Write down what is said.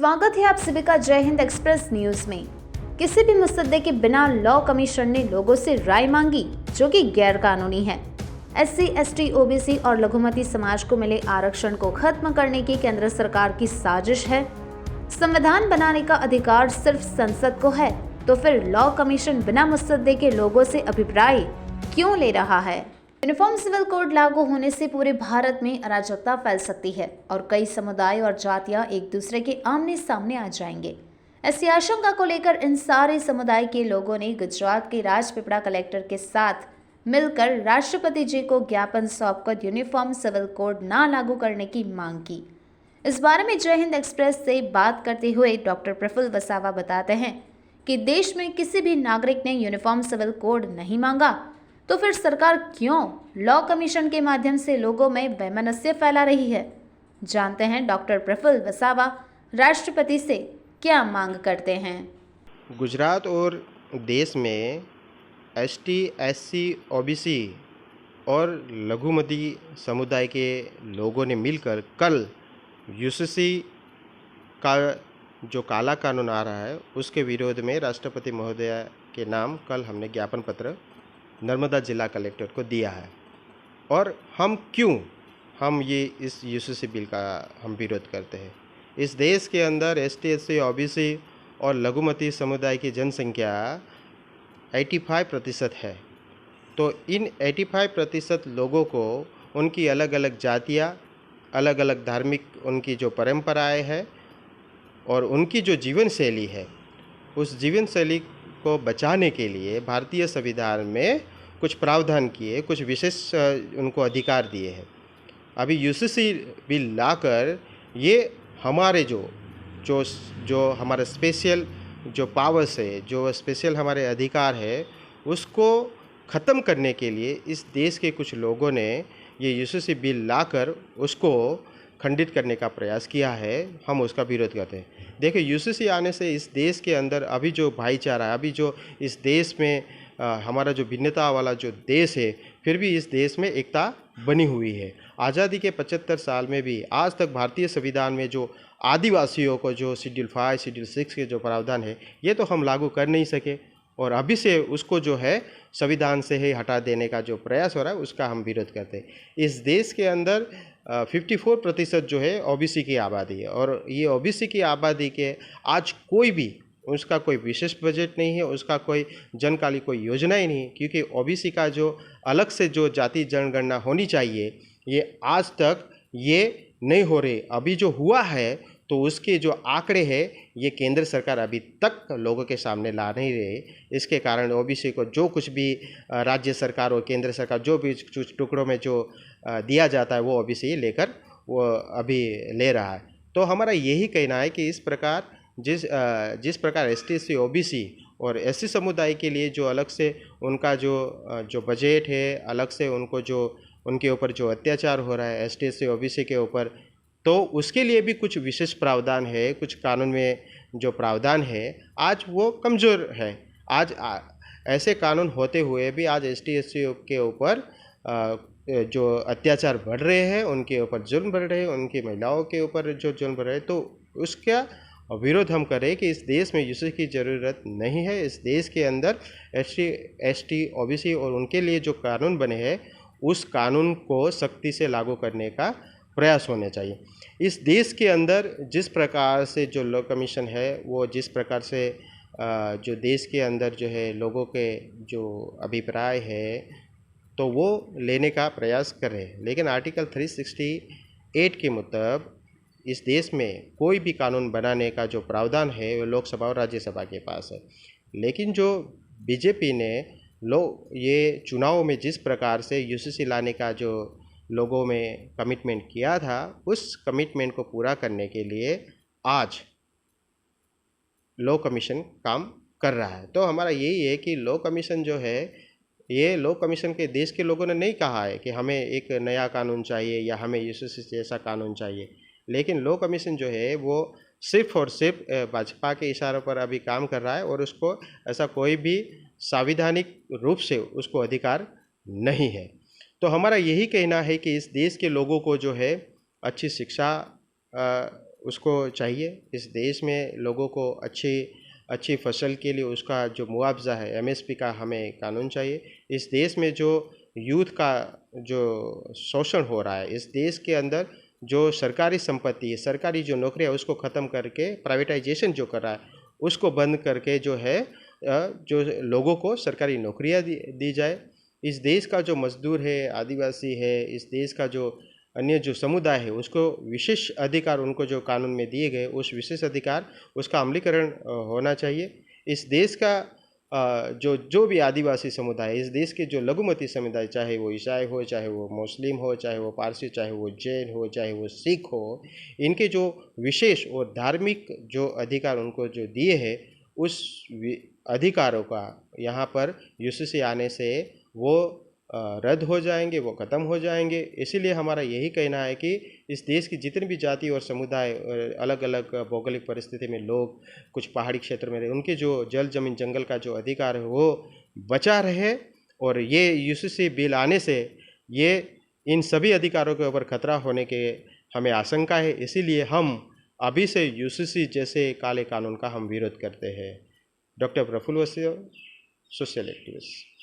स्वागत है आप सभी का जय हिंद एक्सप्रेस न्यूज में। किसी भी मुसद्दे के बिना लॉ कमीशन ने लोगों से राय मांगी जो कि गैर कानूनी है। SC, ST, OBC और लघुमती समाज को मिले आरक्षण को खत्म करने की केंद्र सरकार की साजिश है। संविधान बनाने का अधिकार सिर्फ संसद को है, तो फिर लॉ कमीशन बिना मुसद्दे के लोगों से अभिप्राय क्यों ले रहा है? यूनिफॉर्म सिविल कोड लागू होने से पूरे भारत में अराजकता फैल सकती है और कई समुदाय और जातियां एक दूसरे के आमने सामने आ जाएंगे। ऐसी आशंका को लेकर इन सारे समुदाय के लोगों ने गुजरात के राजपीपला कलेक्टर के साथ मिलकर राष्ट्रपति जी को ज्ञापन सौंपकर यूनिफॉर्म सिविल कोड ना लागू करने की मांग की। इस बारे में जय हिंद एक्सप्रेस से बात करते हुए डॉक्टर प्रफुल्ल वसावा बताते हैं कि देश में किसी भी नागरिक ने यूनिफॉर्म सिविल कोड नहीं मांगा, तो फिर सरकार क्यों लॉ कमीशन के माध्यम से लोगों में वैमनस्य फैला रही है? जानते हैं डॉक्टर प्रफुल्ल वसावा राष्ट्रपति से क्या मांग करते हैं। गुजरात और देश में ST, SC, OBC और लघुमती समुदाय के लोगों ने मिलकर कल UCC का जो काला कानून आ रहा है उसके विरोध में राष्ट्रपति महोदय के नाम कल हमने ज्ञापन पत्र नर्मदा जिला कलेक्टर को दिया है। और हम ये इस UCC बिल का हम विरोध करते हैं। इस देश के अंदर ST, SC, OBC और लघुमती समुदाय की जनसंख्या 85% है। तो इन 85% लोगों को उनकी अलग अलग जातियाँ, अलग अलग धार्मिक उनकी जो परंपराएं हैं और उनकी जो जीवन शैली है, उस जीवन शैली को बचाने के लिए भारतीय संविधान में कुछ प्रावधान किए, कुछ विशेष उनको अधिकार दिए हैं। अभी UCC बिल लाकर ये हमारे जो हमारे स्पेशल जो पावर्स है, जो स्पेशल हमारे अधिकार है, उसको ख़त्म करने के लिए इस देश के कुछ लोगों ने ये UCC बिल लाकर उसको खंडित करने का प्रयास किया है। हम उसका विरोध करते हैं। देखिए, UCC आने से इस देश के अंदर अभी जो भाईचारा है, अभी जो इस देश में हमारा जो भिन्नता वाला जो देश है, फिर भी इस देश में एकता बनी हुई है। आज़ादी के 75 साल में भी आज तक भारतीय संविधान में जो आदिवासियों को जो शेड्यूल 5, शेड्यूल 6 के जो प्रावधान है, ये तो हम लागू कर नहीं सके और अभी से उसको जो है संविधान से ही हटा देने का जो प्रयास हो रहा है उसका हम विरोध करते हैं। इस देश के अंदर 54% जो है OBC की आबादी है और ये OBC की आबादी के आज कोई भी उसका कोई विशेष बजट नहीं है, उसका कोई जनकाली कोई योजना ही नहीं है, क्योंकि OBC का जो अलग से जो जाति जनगणना होनी चाहिए ये आज तक ये नहीं हो रही। अभी जो हुआ है तो उसके जो आंकड़े हैं ये केंद्र सरकार अभी तक लोगों के सामने ला नहीं रहे। इसके कारण OBC को जो कुछ भी राज्य सरकार और केंद्र सरकार जो भी टुकड़ों में जो दिया जाता है वो OBC लेकर वो अभी ले रहा है। तो हमारा यही कहना है कि इस प्रकार जिस प्रकार ST, SC, OBC और SC समुदाय के लिए जो अलग से उनका जो बजट है, अलग से उनको जो उनके ऊपर जो अत्याचार हो रहा है ST, SC, OBC के ऊपर, तो उसके लिए भी कुछ विशेष प्रावधान है, कुछ कानून में जो प्रावधान है आज वो कमज़ोर है। आज ऐसे कानून होते हुए भी आज ST, SC के ऊपर जो अत्याचार बढ़ रहे हैं, उनके ऊपर जुल्म बढ़ रहे हैं, उनकी महिलाओं के ऊपर जो जुल्म बढ़ रहे हैं, तो उसका विरोध हम करें कि इस देश में UCC की ज़रूरत नहीं है। इस देश के अंदर SC, ST, OBC और उनके लिए जो कानून बने हैं उस कानून को सख्ती से लागू करने का प्रयास होने चाहिए। इस देश के अंदर जिस प्रकार से जो लॉ कमीशन है वो जिस प्रकार से जो देश के अंदर जो है लोगों के जो अभिप्राय है तो वो लेने का प्रयास कर रहे हैं, लेकिन आर्टिकल 368 के मुताबिक इस देश में कोई भी कानून बनाने का जो प्रावधान है वो लोकसभा और राज्यसभा के पास है। लेकिन जो BJP ने ये चुनाव में जिस प्रकार से UCC लाने का जो लोगों में कमिटमेंट किया था, उस कमिटमेंट को पूरा करने के लिए आज लॉ कमीशन काम कर रहा है। तो हमारा यही है कि लॉ कमीशन जो है, ये लॉ कमीशन के देश के लोगों ने नहीं कहा है कि हमें एक नया कानून चाहिए या हमें UCC जैसा कानून चाहिए, लेकिन लॉ कमीशन जो है वो सिर्फ और सिर्फ भाजपा के इशारों पर अभी काम कर रहा है और उसको ऐसा कोई भी संवैधानिक रूप से उसको अधिकार नहीं है। तो हमारा यही कहना है कि इस देश के लोगों को जो है अच्छी शिक्षा उसको चाहिए इस देश में लोगों को अच्छी अच्छी फसल के लिए उसका जो मुआवजा है एमएसपी का हमें कानून चाहिए। इस देश में जो यूथ का जो शोषण हो रहा है, इस देश के अंदर जो सरकारी संपत्ति है, सरकारी जो नौकरियां उसको ख़त्म करके प्राइवेटाइजेशन जो कर रहा है उसको बंद करके जो है जो लोगों को सरकारी नौकरियां दी जाए। इस देश का जो मजदूर है, आदिवासी है, इस देश का जो अन्य जो समुदाय है उसको विशेष अधिकार उनको जो कानून में दिए गए उस विशेष अधिकार उसका अमलीकरण होना चाहिए। इस देश का जो भी आदिवासी समुदाय है, इस देश के जो लघुमती समुदाय, चाहे वो ईसाई हो, चाहे वो मुस्लिम हो, चाहे वो पारसी, चाहे वो जैन हो, चाहे वो सिख हो, इनके जो विशेष और धार्मिक जो अधिकार उनको जो दिए हैं उस अधिकारों का यहाँ पर यूसीसी आने से वो रद्द हो जाएंगे, वो ख़त्म हो जाएंगे। इसीलिए हमारा यही कहना है कि इस देश की जितनी भी जाति और समुदाय अलग अलग भौगोलिक परिस्थिति में लोग कुछ पहाड़ी क्षेत्र में रहे, उनके जो जल जमीन जंगल का जो अधिकार है वो बचा रहे। और ये यूसीसी बिल आने से ये इन सभी अधिकारों के ऊपर खतरा होने के हमें आशंका है। इसीलिए हम अभी से यूसीसी जैसे काले कानून का हम विरोध करते हैं। डॉक्टर प्रफुल्ल वैश्य, सोशल एक्टिविस्ट।